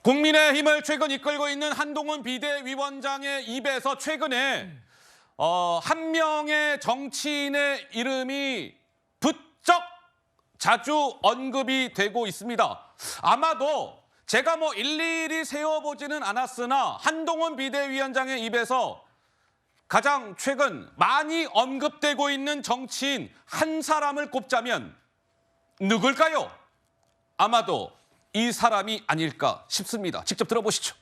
국민의힘을 최근 이끌고 있는 한동훈 비대위원장의 입에서 최근에 한 명의 정치인의 이름이 부쩍 자주 언급이 되고 있습니다. 아마도 제가 일일이 세워보지는 않았으나 한동훈 비대위원장의 입에서 가장 최근 많이 언급되고 있는 정치인 한 사람을 꼽자면 누굴까요? 아마도 이 사람이 아닐까 싶습니다. 직접 들어보시죠.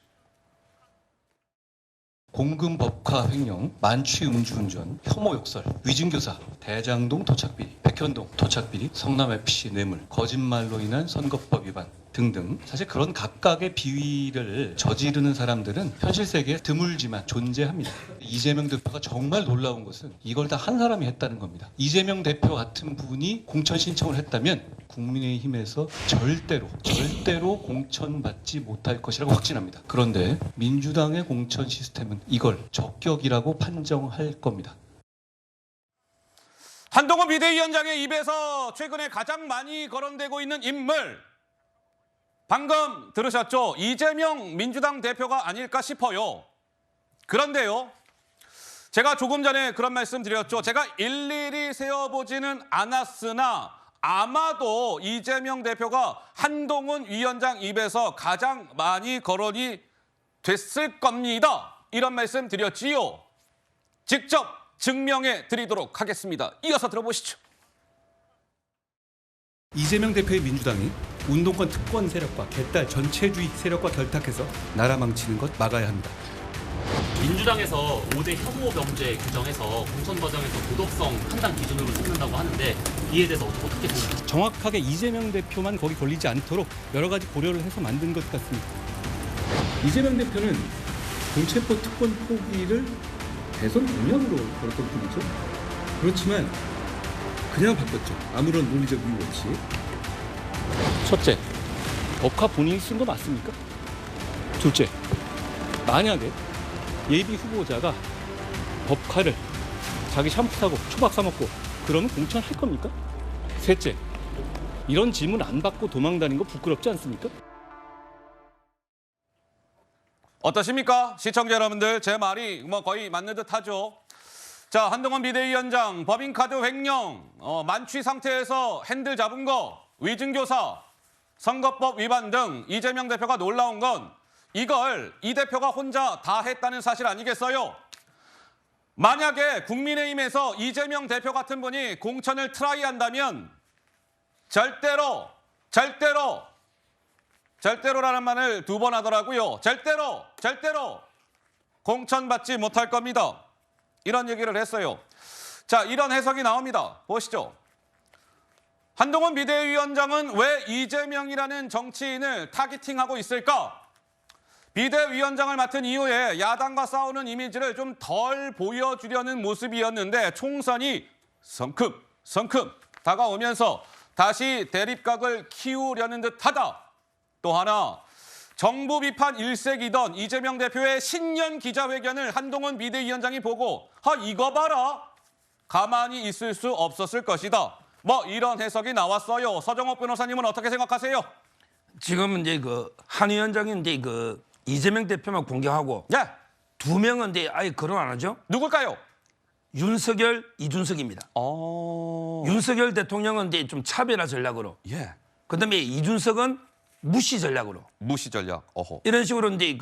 공금 법화 횡령, 만취 음주운전, 혐오 욕설, 위증교사, 대장동 토착비리, 백현동 토착비리, 성남FC 뇌물, 거짓말로 인한 선거법 위반 등등 사실 그런 각각의 비위를 저지르는 사람들은 현실 세계에 드물지만 존재합니다. 이재명 대표가 정말 놀라운 것은 이걸 다 한 사람이 했다는 겁니다. 이재명 대표 같은 분이 공천 신청을 했다면 국민의힘에서 절대로 공천받지 못할 것이라고 확신합니다. 그런데 민주당의 공천 시스템은 이걸 적격이라고 판정할 겁니다. 한동훈 비대위원장의 입에서 최근에 가장 많이 거론되고 있는 인물, 방금 들으셨죠? 이재명 민주당 대표가 아닐까 싶어요. 그런데요, 제가 조금 전에 그런 말씀 드렸죠. 제가 일일이 세어보지는 않았으나 아마도 이재명 대표가 한동훈 위원장 입에서 가장 많이 거론이 됐을 겁니다. 이런 말씀 드렸지요. 직접 증명해 드리도록 하겠습니다. 이어서 들어보시죠. 이재명 대표의 민주당이 운동권 특권 세력과 개딸 전체주의 세력과 결탁해서 나라 망치는 것 막아야 합니다. 민주당에서 5대 혐오 범죄 규정해서 공천 과정에서 도덕성 판단 기준으로 삼는다고 하는데 이에 대해서 어떻게 생각하세요? 정확하게 이재명 대표만 거기 걸리지 않도록 여러 가지 고려를 해서 만든 것 같습니다. 이재명 대표는 공천법 특권 포기를 대선 공약으로 걸었던 분이죠. 그렇지만 그냥 바꿨죠. 아무런 논리적 이유 없이. 첫째, 법화 본인이 쓴 거 맞습니까? 둘째, 만약에 예비 후보자가 법화를 자기 샴푸 사고 초밥 사 먹고 그러면 공천할 겁니까? 셋째, 이런 질문 안 받고 도망 다니는 거 부끄럽지 않습니까? 어떠십니까? 시청자 여러분들, 제 말이 거의 맞는 듯 하죠. 자, 한동훈 비대위원장 법인카드 횡령, 만취 상태에서 핸들 잡은 거, 위증교사, 선거법 위반 등 이재명 대표가 놀라운 건 이걸 이 대표가 혼자 다 했다는 사실 아니겠어요? 만약에 국민의힘에서 이재명 대표 같은 분이 공천을 트라이한다면 절대로라는 말을 2번 하더라고요. 절대로 공천받지 못할 겁니다. 이런 얘기를 했어요. 자, 이런 해석이 나옵니다. 보시죠. 한동훈 비대위원장은 왜 이재명이라는 정치인을 타깃팅하고 있을까? 비대위원장을 맡은 이후에 야당과 싸우는 이미지를 좀 덜 보여주려는 모습이었는데 총선이 성큼 다가오면서 다시 대립각을 키우려는 듯하다. 또 하나, 정부 비판 일색이던 이재명 대표의 신년 기자회견을 한동훈 비대위원장이 보고 이거 봐라, 가만히 있을 수 없었을 것이다. 이런 해석이 나왔어요. 서정옥 변호사님은 어떻게 생각하세요? 지금 이제 한 위원장이 이제 이재명 대표만 공격하고 네. 2명은 이제 아예 거론 안 하죠. 누굴까요? 윤석열, 이준석입니다. 윤석열 대통령은 이제 좀 차별화 전략으로. 예. 그다음에 이준석은 무시 전략으로. 무시 전략. 이런 식으로 이제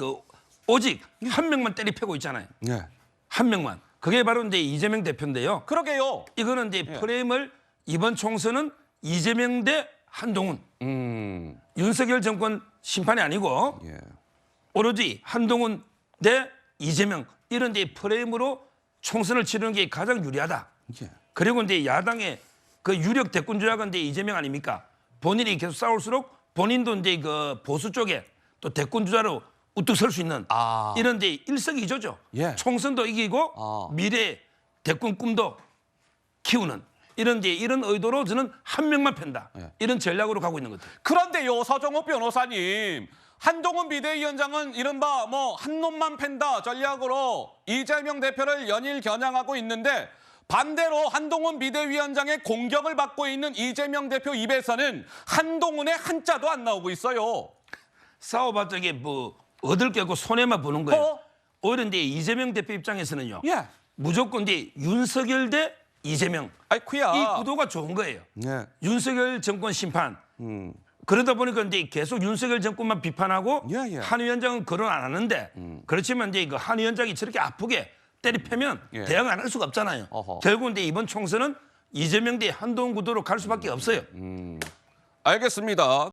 오직 한 명만 때리 패고 있잖아요. 예. 한 명만. 그게 바로 이제 이재명 대표인데요. 그러게요. 이거는 이제 프레임을 이번 총선은 이재명 대 한동훈. 윤석열 정권 심판이 아니고 예. 오로지 한동훈 대 이재명 이런 데 프레임으로 총선을 치르는 게 가장 유리하다. 예. 그리고 이제 야당의 그 유력 대권 주자가 이제 이재명 아닙니까? 본인이 계속 싸울수록 본인도 이제 보수 쪽에 또 대권 주자로 우뚝 설 수 있는 이런 데 일석이조죠. 예. 총선도 이기고 미래 대권 꿈도 키우는 이런 의도로 저는 한 명만 팬다. 이런 전략으로 가고 있는 것들. 그런데요, 서정옥 변호사님, 한동훈 비대위원장은 이른바 한 놈만 팬다 전략으로 이재명 대표를 연일 겨냥하고 있는데 반대로 한동훈 비대위원장의 공격을 받고 있는 이재명 대표 입에서는 한동훈의 한자도 안 나오고 있어요. 싸워봤자 이게 뭐 얻을 게 없고 손해만 보는 거예요. 어? 오히려 이제 이재명 대표 입장에서는요. 예. 무조건 이제 윤석열 대 이재명. 아이쿠야. 이 구도가 좋은 거예요. 예. 윤석열 정권 심판. 그러다 보니까 이제 계속 윤석열 정권만 비판하고 예, 예. 한 위원장은 거론 안 하는데 그렇지만 이제 그 한 위원장이 저렇게 아프게 때리패면 예. 대응 안 할 수가 없잖아요. 어허. 결국 이제 이번 총선은 이재명 대 한동훈 구도로 갈 수밖에 없어요. 알겠습니다.